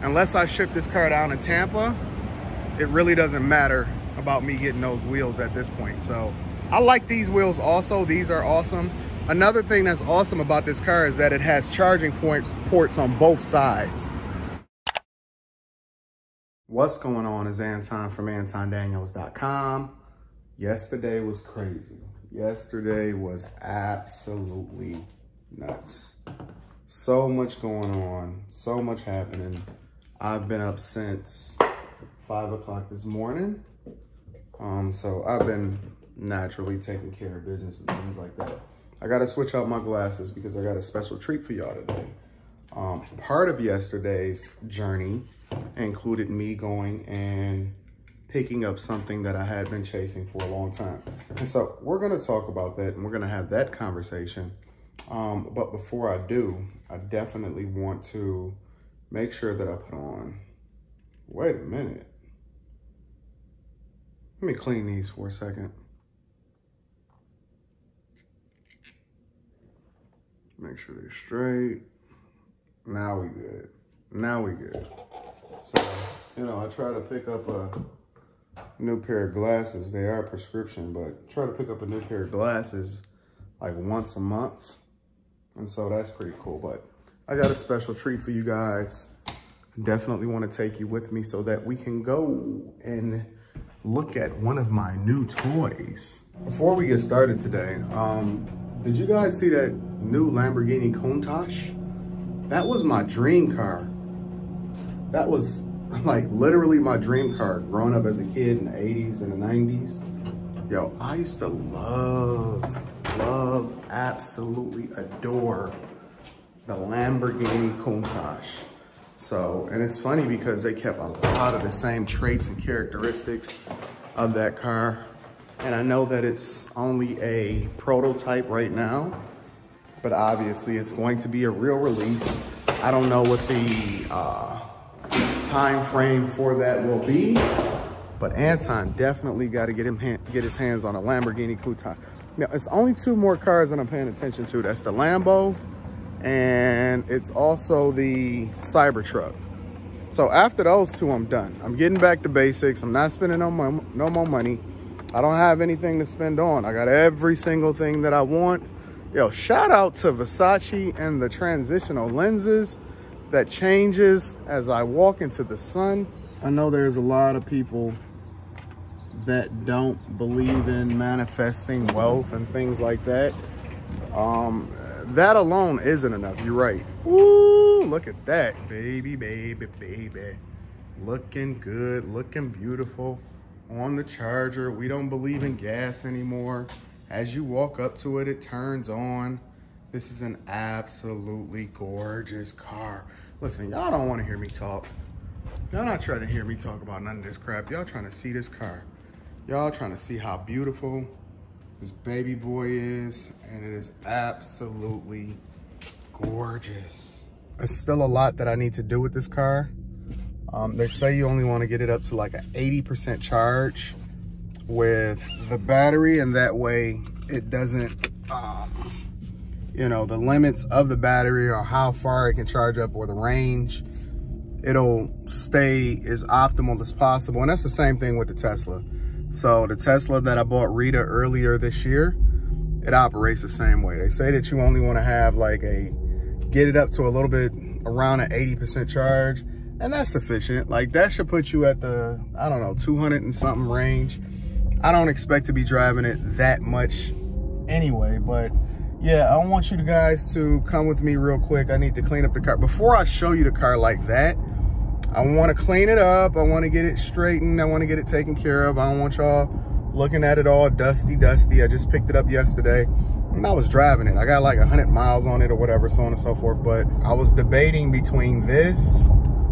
unless I ship this car down to Tampa, it really doesn't matter about me getting those wheels at this point. So I like these wheels also. These are awesome. Another thing that's awesome about this car is that it has charging ports on both sides. What's going on? Is Anton from AntonDaniels.com. Yesterday was crazy. Yesterday was absolutely nuts. So much going on, so much happening. I've been up since 5 o'clock this morning. So I've been naturally taking care of business and things like that. I got to switch out my glasses because I got a special treat for y'all today. Part of yesterday's journey included me going and picking up something that I had been chasing for a long time. And so we're going to talk about that and we're going to have that conversation. But before I do, I definitely want to make sure that I put on, wait a minute. Let me clean these for a second. Make sure they're straight. Now we good. Now we good. So, you know, I try to pick up a new pair of glasses. They are prescription, but try to pick up a new pair of glasses like once a month. And so that's pretty cool. But I got a special treat for you guys. I definitely want to take you with me so that we can go and look at one of my new toys. Before we get started today, did you guys see that new Lamborghini Countach? That was my dream car. That was like literally my dream car growing up as a kid in the 80s and the 90s. Yo, I used to love, absolutely adore the Lamborghini Countach. So, and it's funny because they kept a lot of the same traits and characteristics of that car. And I know that it's only a prototype right now, but obviously it's going to be a real release. I don't know what the time frame for that will be, but Anton definitely got to get his hands on a Lamborghini Countach. Now, it's only two more cars that I'm paying attention to. That's the Lambo, and it's also the Cybertruck. So after those two, I'm done. I'm getting back to basics. I'm not spending no more money. I don't have anything to spend on. I got every single thing that I want. Yo, shout out to Versace and the transitional lenses that changes as I walk into the sun. I know there's a lot of people that don't believe in manifesting wealth and things like that. That alone isn't enough. You're right. Ooh, look at that, baby. Looking good, looking beautiful on the charger. We don't believe in gas anymore. As you walk up to it, it turns on. This is an absolutely gorgeous car. Listen, y'all don't want to hear me talk. Y'all not trying to hear me talk about none of this crap. Y'all trying to see this car. Y'all trying to see how beautiful this baby boy is, and it is absolutely gorgeous. There's still a lot that I need to do with this car. They say you only want to get it up to like an 80% charge with the battery, and that way it doesn't, you know, the limits of the battery or how far it can charge up or the range, it'll stay as optimal as possible. And that's the same thing with the Tesla. So the Tesla that I bought Rita earlier this year, it operates the same way. They say that you only want to have like get it up to a little bit around an 80% charge, and that's sufficient. Like that should put you at the, I don't know, 200 and something range. I don't expect to be driving it that much anyway, but yeah, I want you guys to come with me real quick. I need to clean up the car. Before I show you the car like that, I want to clean it up. I want to get it straightened. I want to get it taken care of. I don't want y'all looking at it all dusty. I just picked it up yesterday and I was driving it. I got like 100 miles on it or whatever, so on and so forth. But I was debating between this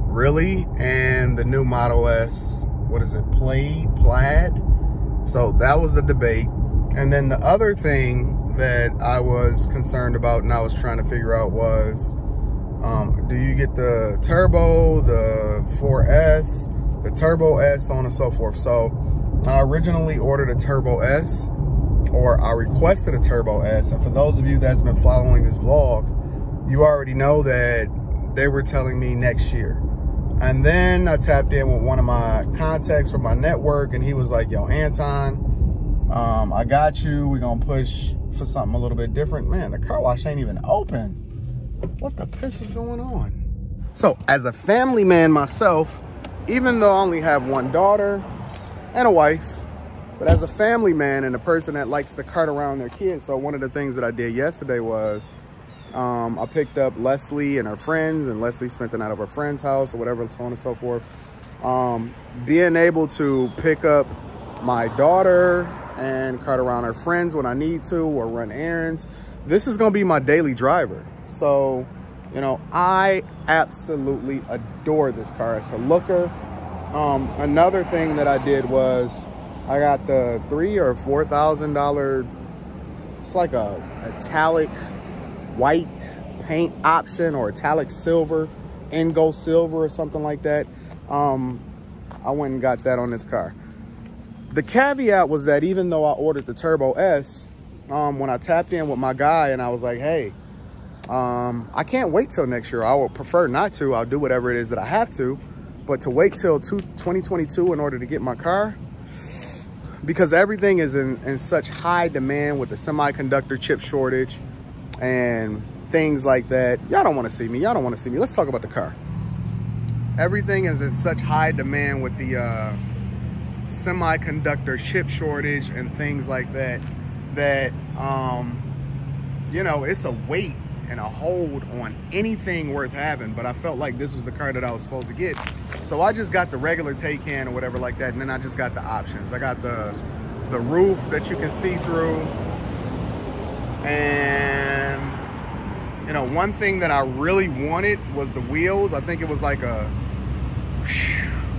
really and the new Model S. What is it? Plaid? So that was the debate. And then the other thing that I was concerned about and I was trying to figure out was, do you get the turbo, the 4S, the turbo S, so on and so forth. So I originally ordered a turbo S, or I requested a turbo S. And for those of you that's been following this vlog, you already know that they were telling me next year. And then I tapped in with one of my contacts from my network, and he was like, yo, Anton, I got you. We're going to push for something a little bit different. Man, the car wash ain't even open. What the piss is going on? So as a family man myself, even though I only have one daughter and a wife, but as a family man and a person that likes to cart around their kids, so one of the things that I did yesterday was I picked up Leslie and her friends, and Leslie spent the night at her friend's house or whatever, so on and so forth. Being able to pick up my daughter and cart around her friends when I need to, or run errands, this is gonna be my daily driver. So, you know, I absolutely adore this car. It's a looker. Another thing that I did was I got the $3,000 or $4,000, it's like a metallic white paint option, or metallic silver, Ingo silver or something like that. I went and got that on this car. The caveat was that even though I ordered the Turbo S, when I tapped in with my guy and I was like, hey, I can't wait till next year. I would prefer not to. I'll do whatever it is that I have to, but to wait till 2022 in order to get my car, because everything is in such high demand with the semiconductor chip shortage and things like that. Y'all don't want to see me. Y'all don't want to see me. Let's talk about the car. Everything is in such high demand with the semiconductor chip shortage and things like that, that, you know, it's a weight and a hold on anything worth having. But I felt like this was the car that I was supposed to get. So I just got the regular Taycan or whatever like that. And then I just got the options. I got the roof that you can see through. And, you know, one thing that I really wanted was the wheels. I think it was like a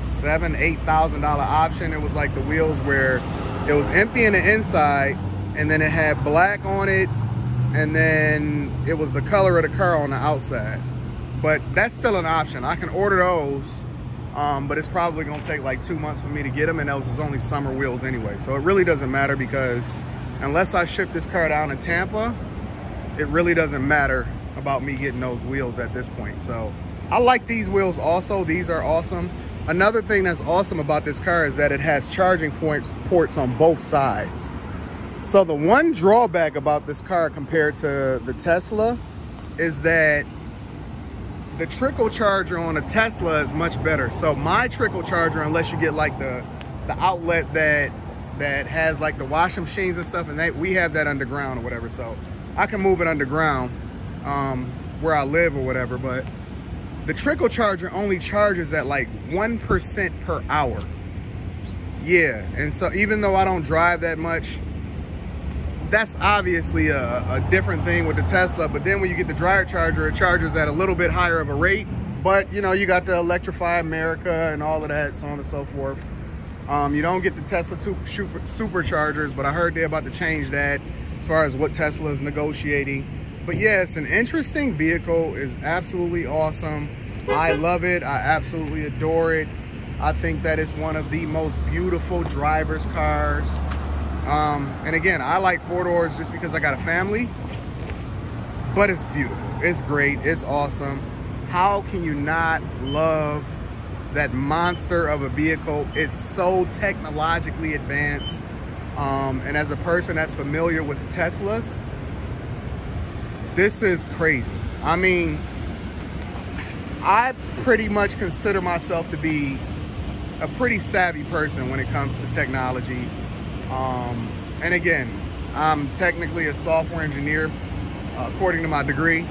$7,000–8,000 option. It was like the wheels where it was empty in the inside, and then it had black on it, and then it was the color of the car on the outside. But that's still an option. I can order those, but it's probably gonna take like 2 months for me to get them, and those is only summer wheels anyway. So it really doesn't matter, because unless I ship this car down to Tampa, it really doesn't matter about me getting those wheels at this point. So I like these wheels also. These are awesome. Another thing that's awesome about this car is that it has charging ports on both sides. So the one drawback about this car compared to the Tesla is that the trickle charger on a Tesla is much better. So my trickle charger, unless you get like the outlet that has like the washing machines and stuff, and we have that underground or whatever, so I can move it underground where I live or whatever. But the trickle charger only charges at like 1% per hour. Yeah, and so even though I don't drive that much, that's obviously a different thing with the Tesla. But then when you get the dryer charger, it charges at a little bit higher of a rate. But you know, you got the Electrify America and all of that, so on and so forth. You don't get the Tesla superchargers, but I heard they're about to change that as far as what Tesla is negotiating. But yeah, it's an interesting vehicle. It's absolutely awesome. I love it. I absolutely adore it. I think that it's one of the most beautiful driver's cars. And again, I like four doors just because I got a family, but it's beautiful. It's great. It's awesome. How can you not love that monster of a vehicle? It's so technologically advanced. And as a person that's familiar with Teslas, this is crazy. I mean, I pretty much consider myself to be a pretty savvy person when it comes to technology. And again, I'm technically a software engineer, according to my degree,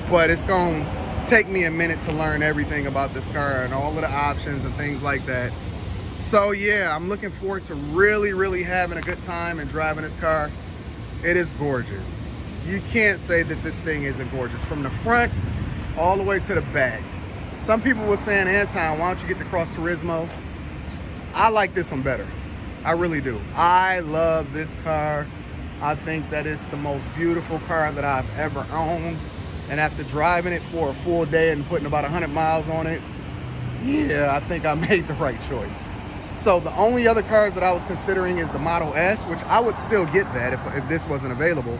but it's going to take me a minute to learn everything about this car and all of the options and things like that. So yeah, I'm looking forward to really having a good time and driving this car. It is gorgeous. You can't say that this thing isn't gorgeous. From the front all the way to the back. Some people were saying, Anton, why don't you get the Cross Turismo? I like this one better. I really do. I love this car. I think that it's the most beautiful car that I've ever owned. And after driving it for a full day and putting about 100 miles on it, yeah, I think I made the right choice. So the only other cars that I was considering is the Model S, which I would still get that if this wasn't available.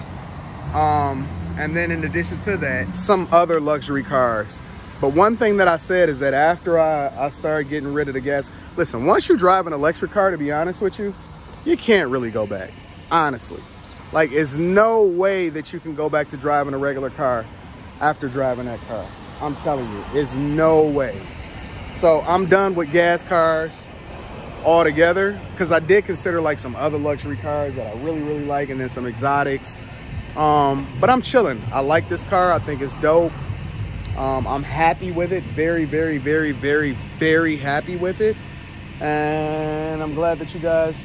And then in addition to that, some other luxury cars. But one thing that I said is that after I started getting rid of the gas, listen, once you drive an electric car, to be honest with you, you can't really go back, honestly. Like, it's no way that you can go back to driving a regular car after driving that car. I'm telling you, it's no way. So I'm done with gas cars altogether, because I did consider like some other luxury cars that I really, really like, and then some exotics. But I'm chilling. I like this car. I think it's dope. I'm happy with it. Very, very, very, very, very happy with it. And I'm glad that you guys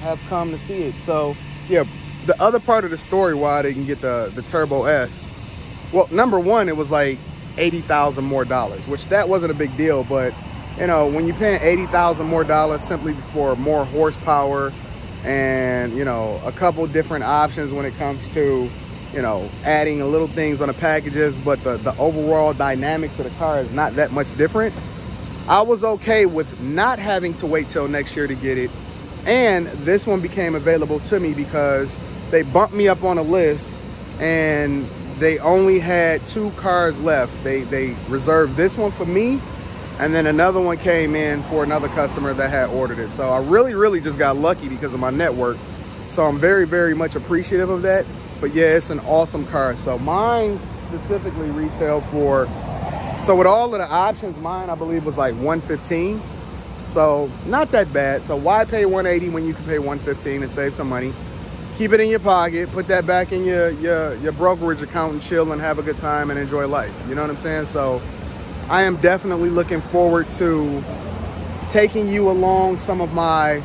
have come to see it. So yeah, the other part of the story why I didn't get the Turbo S, well, number one, it was like $80,000 more, which that wasn't a big deal. But you know, when you're paying $80,000 more simply for more horsepower and, you know, a couple different options when it comes to, you know, adding a little things on the packages, but the overall dynamics of the car is not that much different, I was okay with not having to wait till next year to get it. And this one became available to me because they bumped me up on a list and they only had 2 cars left. They reserved this one for me, and then another one came in for another customer that had ordered it. So I really, really just got lucky because of my network. So I'm very, very much appreciative of that. But yeah, it's an awesome car. So mine specifically retail for, so with all of the options, mine I believe was like $115. So not that bad. So why pay $180 when you can pay $115 and save some money? Keep it in your pocket, put that back in your brokerage account and chill and have a good time and enjoy life. You know what I'm saying? So I am definitely looking forward to taking you along some of my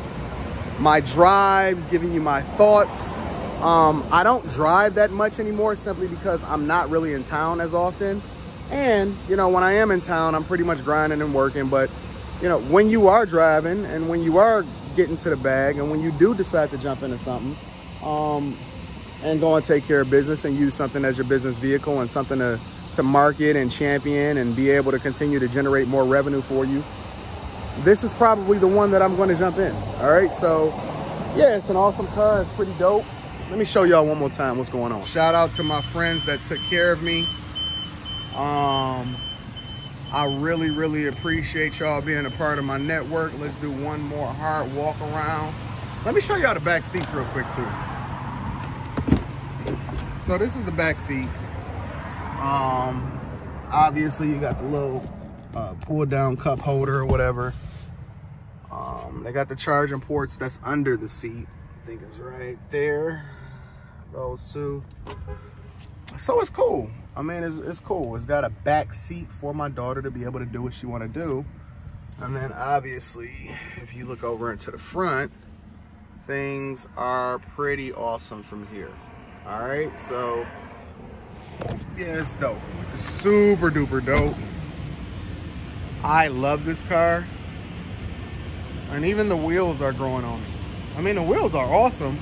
drives, giving you my thoughts. I don't drive that much anymore simply because I'm not really in town as often. And, you know, when I am in town, I'm pretty much grinding and working. But, you know, when you are driving and when you are getting to the bag and when you do decide to jump into something and go and take care of business and use something as your business vehicle and something to market and champion and be able to continue to generate more revenue for you, this is probably the one that I'm going to jump in. All right, so yeah, it's an awesome car. It's pretty dope. Let me show y'all one more time what's going on. Shout out to my friends that took care of me. I really, really appreciate y'all being a part of my network. Let's do one more hard walk around. Let me show y'all the back seats real quick too. So this is the back seats. Obviously you got the little pull down cup holder or whatever. They got the charging ports that's under the seat. I think it's right there. Those two. So it's cool. I mean, it's cool. It's got a back seat for my daughter to be able to do what she want to do. And then obviously, if you look over into the front, things are pretty awesome from here. All right, so yeah, it's dope. It's super duper dope. I love this car. And even the wheels are growing on me. I mean, the wheels are awesome.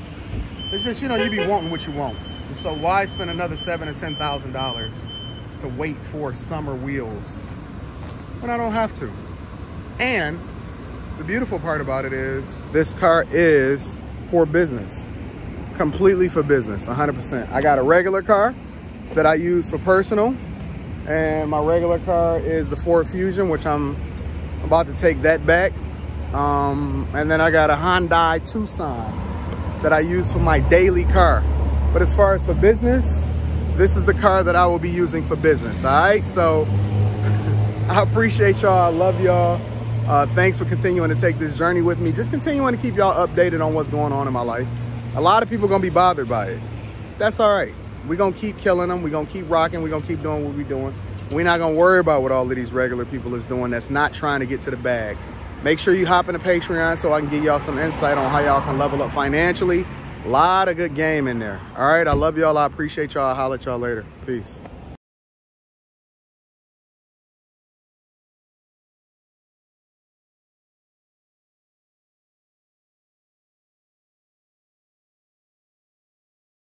It's just, you know, you be wanting what you want. So why spend another $7,000 to $10,000 to wait for summer wheels when I don't have to? And the beautiful part about it is this car is for business, completely for business, 100%. I got a regular car that I use for personal, and my regular car is the Ford Fusion, which I'm about to take that back. And then I got a Hyundai Tucson that I use for my daily car. But as far as for business, this is the car that I will be using for business, all right? So I appreciate y'all. I love y'all. Thanks for continuing to take this journey with me. Just continuing to keep y'all updated on what's going on in my life. A lot of people are going to be bothered by it. That's all right. We're going to keep killing them. We're going to keep rocking. We're going to keep doing what we're doing. We're not going to worry about what all of these regular people is doing that's not trying to get to the bag. Make sure you hop into Patreon so I can give y'all some insight on how y'all can level up financially. A lot of good game in there. All right, I love y'all. I appreciate y'all. I'll holler at y'all later. Peace.